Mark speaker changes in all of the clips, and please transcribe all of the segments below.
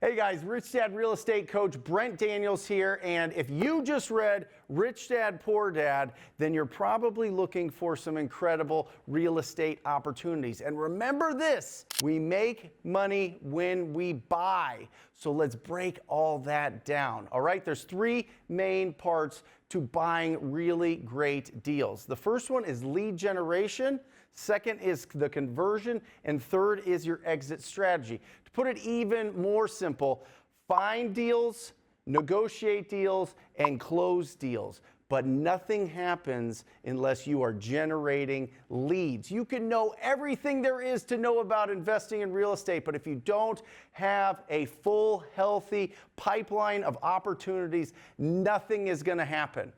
Speaker 1: Hey guys, Rich Dad Real Estate Coach Brent Daniels here, and if you just read Rich Dad Poor Dad, then you're probably looking for some incredible real estate opportunities. And remember this, we make money when we buy. So let's break all that down, all right? There's three main parts to buying really great deals. The first one is lead generation. Second is the conversion, and third is your exit strategy. To put it even more simple, find deals, negotiate deals, and close deals. But nothing happens unless you are generating leads. You can know everything there is to know about investing in real estate, but if you don't have a full, healthy pipeline of opportunities, nothing is going to happen.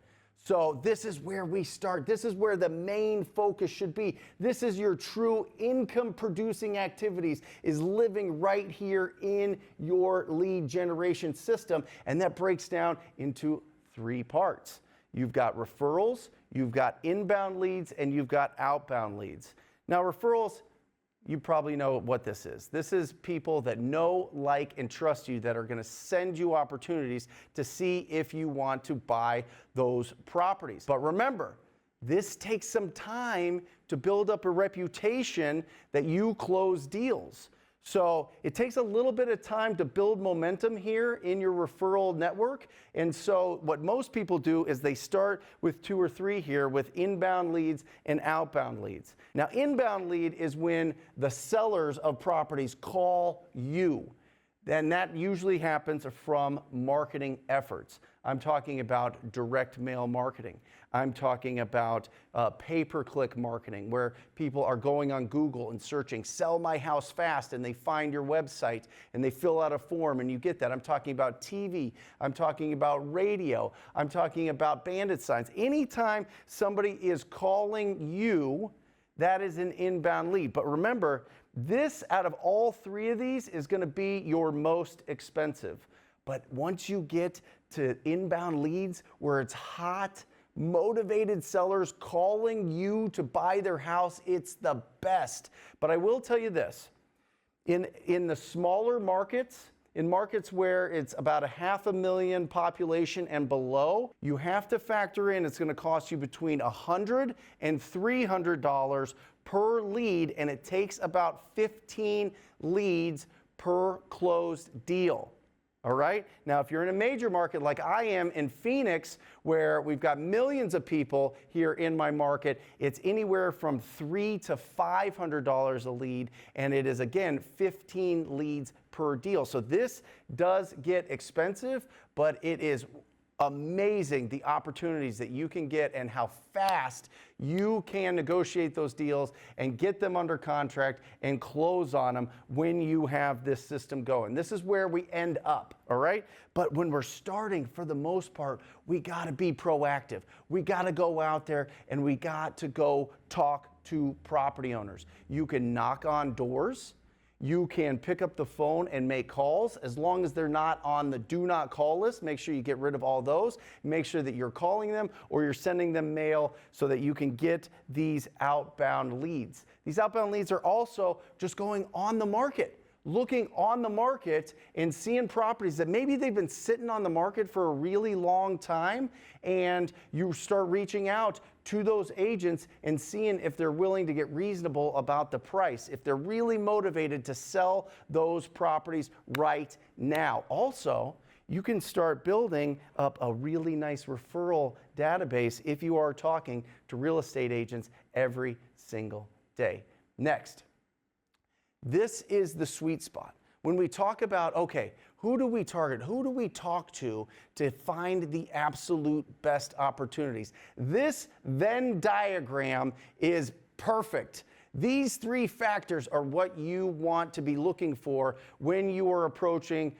Speaker 1: So this is where we start. This is where the main focus should be. This is your true income producing activities, is living right here in your lead generation system. And that breaks down into three parts. You've got referrals, you've got inbound leads, and you've got outbound leads. Now referrals, you probably know what this is. This is people that know, like, and trust you that are going to send you opportunities to see if you want to buy those properties. But remember, this takes some time to build up a reputation that you close deals. So it takes a little bit of time to build momentum here in your referral network. And so what most people do is they start with 2 or 3 here with inbound leads and outbound leads. Now, inbound lead is when the sellers of properties call you. Then that usually happens from marketing efforts. I'm talking about direct mail marketing. I'm talking about pay-per-click marketing, where people are going on Google and searching, sell my house fast, and they find your website and they fill out a form and you get that. I'm talking about TV. I'm talking about radio. I'm talking about bandit signs. Anytime somebody is calling you, that is an inbound lead. But remember, this, out of all 3 of these, is going to be your most expensive. But once you get to inbound leads where it's hot, motivated sellers calling you to buy their house, it's the best. But I will tell you this, in the smaller markets, in markets where it's about 500,000 population and below, you have to factor in it's going to cost you between $100 and $300 per lead, and it takes about 15 leads per closed deal. All right? Now, if you're in a major market like I am in Phoenix, where we've got millions of people here in my market, it's anywhere from $300 to $500 a lead, and it is, again, 15 leads per deal. So this does get expensive, but it is amazing the opportunities that you can get and how fast you can negotiate those deals and get them under contract and close on them when you have this system going. This is where we end up, all right? But when we're starting, for the most part, we got to be proactive. We got to go out there and we got to go talk to property owners. You can knock on doors. You can pick up the phone and make calls. As long as they're not on the do not call list, make sure you get rid of all those. Make sure that you're calling them or you're sending them mail so that you can get these outbound leads. These outbound leads are also just going on the market, looking on the market and seeing properties that maybe they've been sitting on the market for a really long time, and you start reaching out to those agents and seeing if they're willing to get reasonable about the price, if they're really motivated to sell those properties right now. Also, you can start building up a really nice referral database if you are talking to real estate agents every single day. Next, this is the sweet spot. When we talk about, okay, who do we target? Who do we talk to find the absolute best opportunities? This Venn diagram is perfect. These 3 factors are what you want to be looking for when you are approaching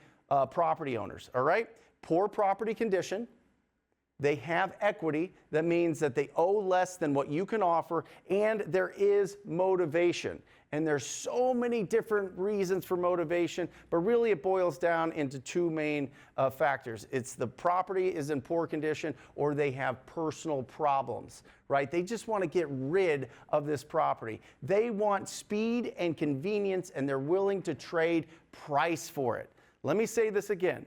Speaker 1: property owners, all right? Poor property condition. They have equity. That means that they owe less than what you can offer, and there is motivation. And there's so many different reasons for motivation, but really it boils down into 2 main factors. It's the property is in poor condition, or they have personal problems, right? They just want to get rid of this property. They want speed and convenience, and they're willing to trade price for it. Let me say this again.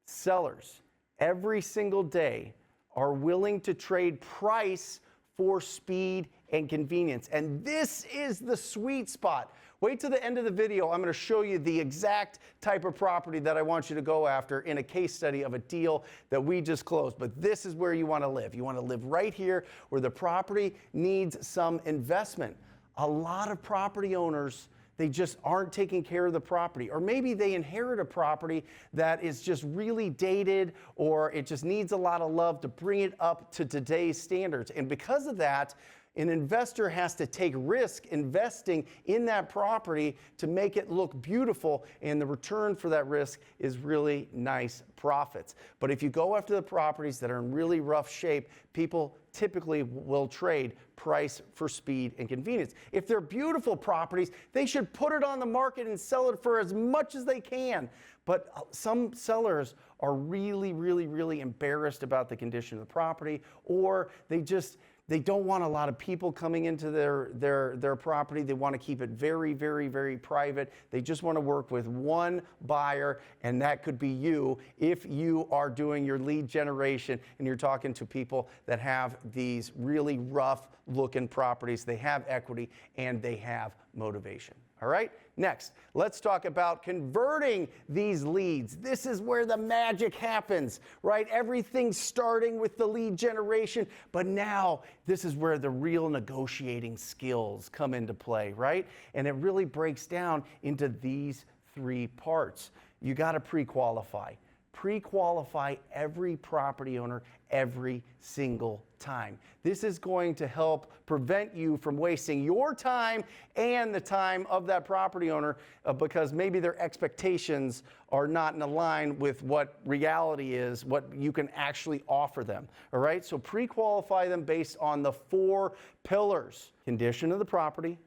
Speaker 1: Sellers, every single day, are willing to trade price for speed and convenience. And this is the sweet spot. Wait till the end of the video. I'm going to show you the exact type of property that I want you to go after in a case study of a deal that we just closed. But this is where you want to live. You want to live right here where the property needs some investment. A lot of property owners, they just aren't taking care of the property. Or maybe they inherit a property that is just really dated, or it just needs a lot of love to bring it up to today's standards. And because of that, an investor has to take risk investing in that property to make it look beautiful, and the return for that risk is really nice profits. But if you go after the properties that are in really rough shape, people typically will trade price for speed and convenience. If they're beautiful properties, they should put it on the market and sell it for as much as they can. But some sellers are really embarrassed about the condition of the property, or they don't want a lot of people coming into their property. They want to keep it very private. They just want to work with one buyer, and that could be you if you are doing your lead generation and you're talking to people that have these really rough looking properties. They have equity and they have motivation. All right, next, let's talk about converting these leads. This is where the magic happens, right? Everything's starting with the lead generation, but now this is where the real negotiating skills come into play, right? And it really breaks down into these three parts. You got to pre-qualify. Pre-qualify every property owner every single time. This is going to help prevent you from wasting your time and the time of that property owner because maybe their expectations are not in line with what reality is, what you can actually offer them. All right, so pre-qualify them based on the 4 pillars: condition of the property,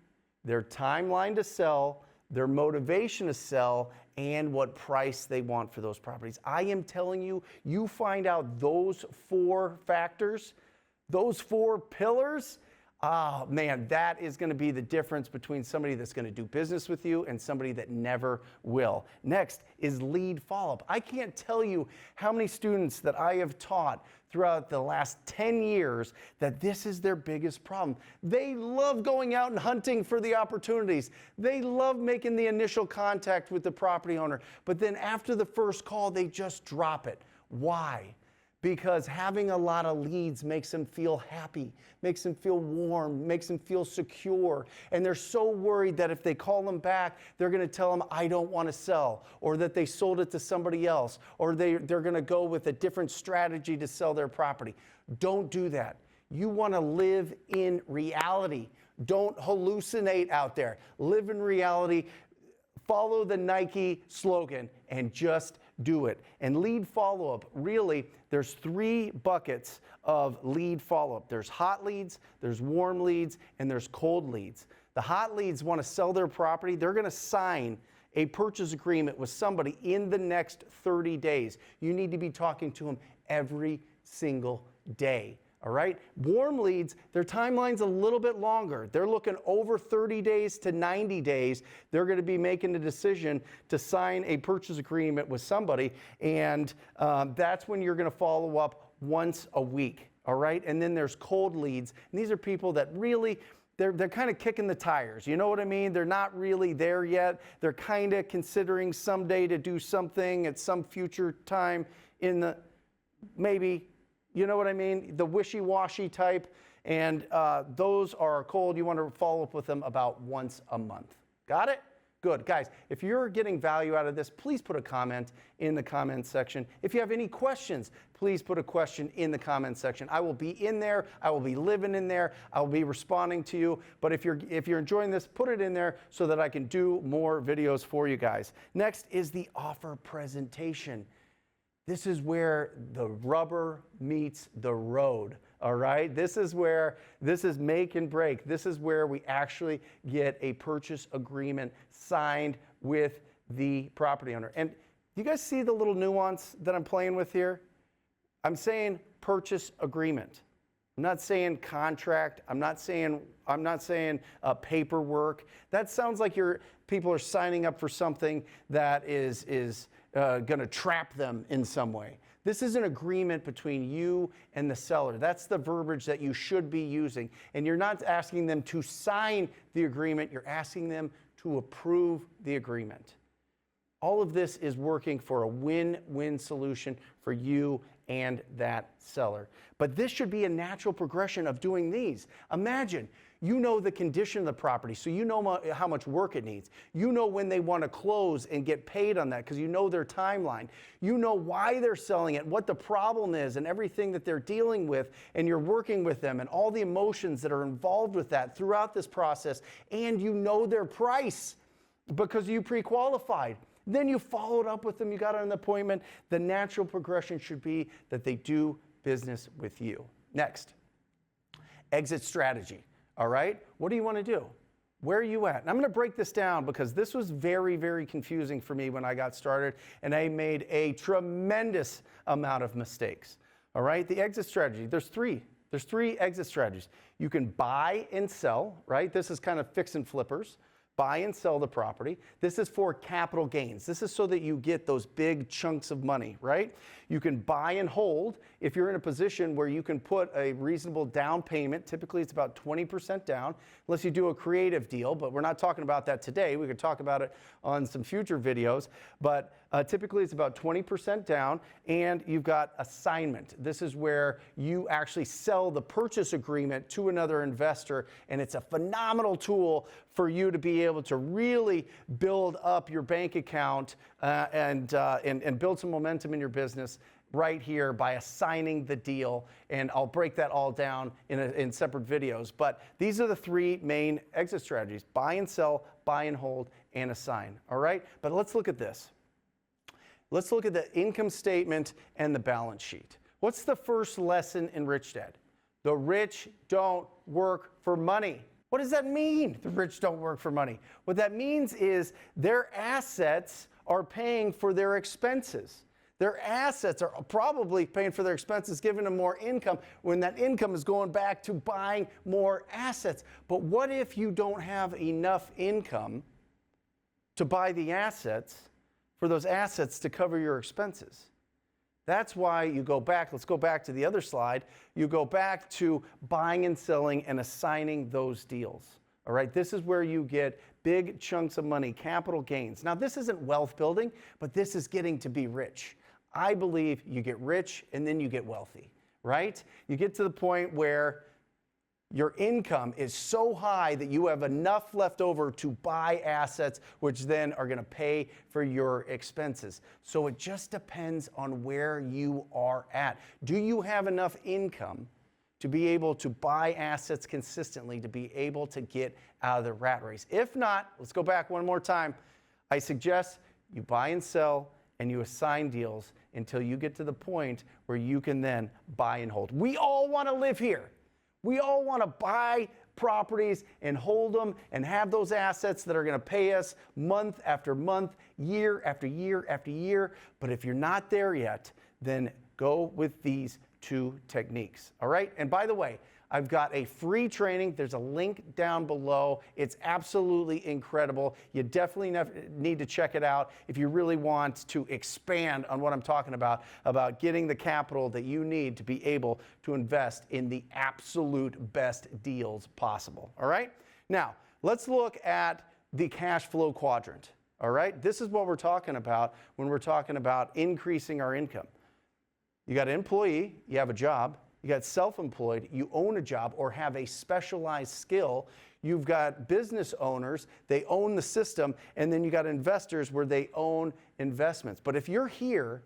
Speaker 1: their timeline to sell, their motivation to sell, and what price they want for those properties. I am telling you, you find out those 4 factors, those 4 pillars, oh man, that is going to be the difference between somebody that's going to do business with you and somebody that never will. Next is lead follow-up. I can't tell you how many students that I have taught throughout the last 10 years that this is their biggest problem. They love going out and hunting for the opportunities. They love making the initial contact with the property owner, but then after the first call, they just drop it. Why? Because having a lot of leads makes them feel happy, makes them feel warm, makes them feel secure. And they're so worried that if they call them back, they're going to tell them, I don't want to sell, or that they sold it to somebody else, or they're going to go with a different strategy to sell their property. Don't do that. You want to live in reality. Don't hallucinate out there. Live in reality. Follow the Nike slogan and just do it. And lead follow-up, really, there's 3 buckets of lead follow-up. There's hot leads, there's warm leads, and there's cold leads. The hot leads want to sell their property. They're going to sign a purchase agreement with somebody in the next 30 days. You need to be talking to them every single day. All right? Warm leads, their timeline's a little bit longer. They're looking over 30 days to 90 days. They're going to be making a decision to sign a purchase agreement with somebody, and that's when you're going to follow up once a week. All right? And then there's cold leads, and these are people that really, they're kind of kicking the tires. You know what I mean? They're not really there yet. They're kind of considering someday to do something at some future time in the maybe. You know what I mean? The wishy-washy type, and those are cold. You want to follow up with them about once a month. Got it? Good. Guys, if you're getting value out of this, please put a comment in the comment section. If you have any questions, please put a question in the comment section. I will be in there. I will be living in there. I will be responding to you. But if you're enjoying this, put it in there so that I can do more videos for you guys. Next is the offer presentation. This is where the rubber meets the road, all right? This is make and break. This is where we actually get a purchase agreement signed with the property owner. And you guys see the little nuance that I'm playing with here? I'm saying purchase agreement. I'm not saying contract. I'm not saying paperwork. That sounds like people are signing up for something that is going to trap them in some way. This is an agreement between you and the seller. That's the verbiage that you should be using. And you're not asking them to sign the agreement. You're asking them to approve the agreement. All of this is working for a win-win solution for you and that seller. But this should be a natural progression of doing these. Imagine, you know the condition of the property, so you know how much work it needs. You know when they want to close and get paid on that because you know their timeline. You know why they're selling it, what the problem is, and everything that they're dealing with, and you're working with them and all the emotions that are involved with that throughout this process, and you know their price because you pre-qualified. Then you followed up with them, you got an appointment. The natural progression should be that they do business with you. Next, exit strategy. All right, what do you want to do? Where are you at? And I'm going to break this down because this was very, very confusing for me when I got started, and I made a tremendous amount of mistakes. All right, the exit strategy, there's three exit strategies. You can buy and sell, right? This is kind of fix and flippers. Buy and sell the property. This is for capital gains. This is so that you get those big chunks of money, right? You can buy and hold if you're in a position where you can put a reasonable down payment. Typically, it's about 20% down, unless you do a creative deal, but we're not talking about that today. We could talk about it on some future videos, but typically it's about 20% down, and you've got assignment. This is where you actually sell the purchase agreement to another investor, and it's a phenomenal tool for you to be able to really build up your bank account and build some momentum in your business right here by assigning the deal. And I'll break that all down in separate videos. But these are the three main exit strategies: buy and sell, buy and hold, and assign. All right? But let's look at this. Let's look at the income statement and the balance sheet. What's the first lesson in Rich Dad? The rich don't work for money. What does that mean, the rich don't work for money? What that means is their assets are paying for their expenses. Their assets are probably paying for their expenses, giving them more income when that income is going back to buying more assets. But what if you don't have enough income to buy the assets for those assets to cover your expenses? That's why you go back. Let's go back to the other slide. You go back to buying and selling and assigning those deals. All right, this is where you get big chunks of money, capital gains. Now, this isn't wealth building, but this is getting to be rich. I believe you get rich and then you get wealthy, right? You get to the point where your income is so high that you have enough left over to buy assets, which then are going to pay for your expenses. So it just depends on where you are at. Do you have enough income to be able to buy assets consistently, to be able to get out of the rat race? If not, let's go back one more time. I suggest you buy and sell and you assign deals until you get to the point where you can then buy and hold. We all want to live here. We all want to buy properties and hold them and have those assets that are going to pay us month after month, year after year after year. But if you're not there yet, then go with these two techniques. All right? And by the way, I've got a free training. There's a link down below. It's absolutely incredible. You definitely need to check it out if you really want to expand on what I'm talking about getting the capital that you need to be able to invest in the absolute best deals possible. All right? Now, let's look at the cash flow quadrant. All right? This is what we're talking about when we're talking about increasing our income. You got an employee, you have a job. You got self-employed, you own a job or have a specialized skill. You've got business owners, they own the system, and then you got investors where they own investments. But if you're here,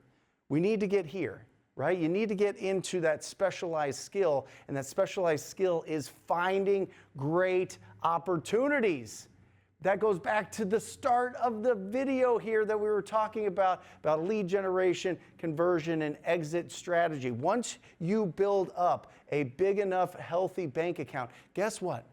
Speaker 1: we need to get here, right? You need to get into that specialized skill, and that specialized skill is finding great opportunities. That goes back to the start of the video here that we were talking about lead generation, conversion, and exit strategy. Once you build up a big enough, healthy bank account, guess what?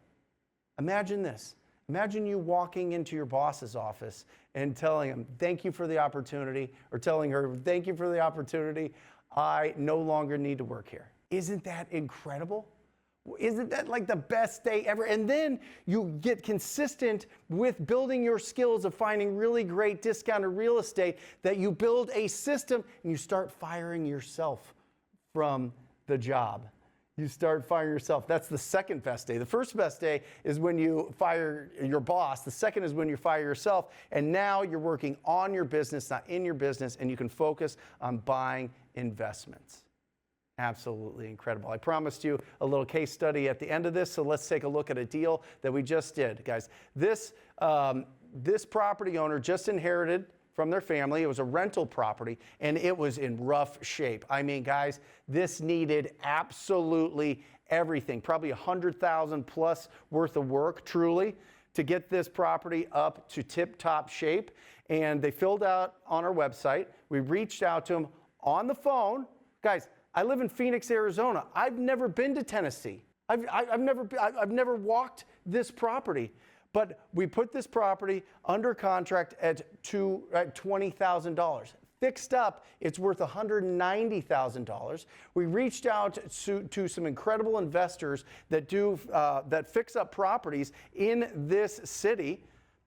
Speaker 1: Imagine this. Imagine you walking into your boss's office and telling him, thank you for the opportunity, or telling her, thank you for the opportunity. I no longer need to work here. Isn't that incredible? Isn't that like the best day ever? And then you get consistent with building your skills of finding really great discounted real estate, that you build a system and you start firing yourself from the job. You start firing yourself. That's the second best day. The first best day is when you fire your boss. The second is when you fire yourself. And now you're working on your business, not in your business, and you can focus on buying investments. Absolutely incredible. I promised you a little case study at the end of this, so let's take a look at a deal that we just did. Guys, this property owner just inherited from their family. It was a rental property, and it was in rough shape. I mean, guys, this needed absolutely everything, probably $100,000 plus worth of work, truly, to get this property up to tip-top shape. And they filled out on our website. We reached out to them on the phone. Guys, I live in Phoenix, Arizona. I've never been to Tennessee. I've never walked this property. But we put this property under contract at $20,000. Fixed up, it's worth $190,000. We reached out to some incredible investors that fix up properties in this city,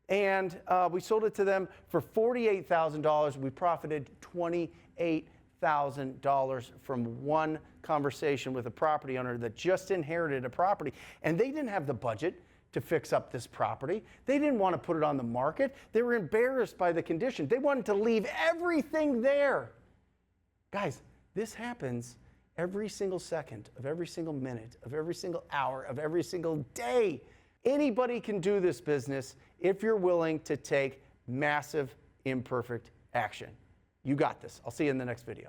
Speaker 1: and we sold it to them for $48,000. We profited $28,000 from one conversation with a property owner that just inherited a property, and they didn't have the budget to fix up this property. They didn't want to put it on the market. They were embarrassed by the condition. They wanted to leave everything there. Guys, this happens every single second of every single minute of every single hour of every single day. Anybody can do this business if you're willing to take massive, imperfect action. You got this. I'll see you in the next video.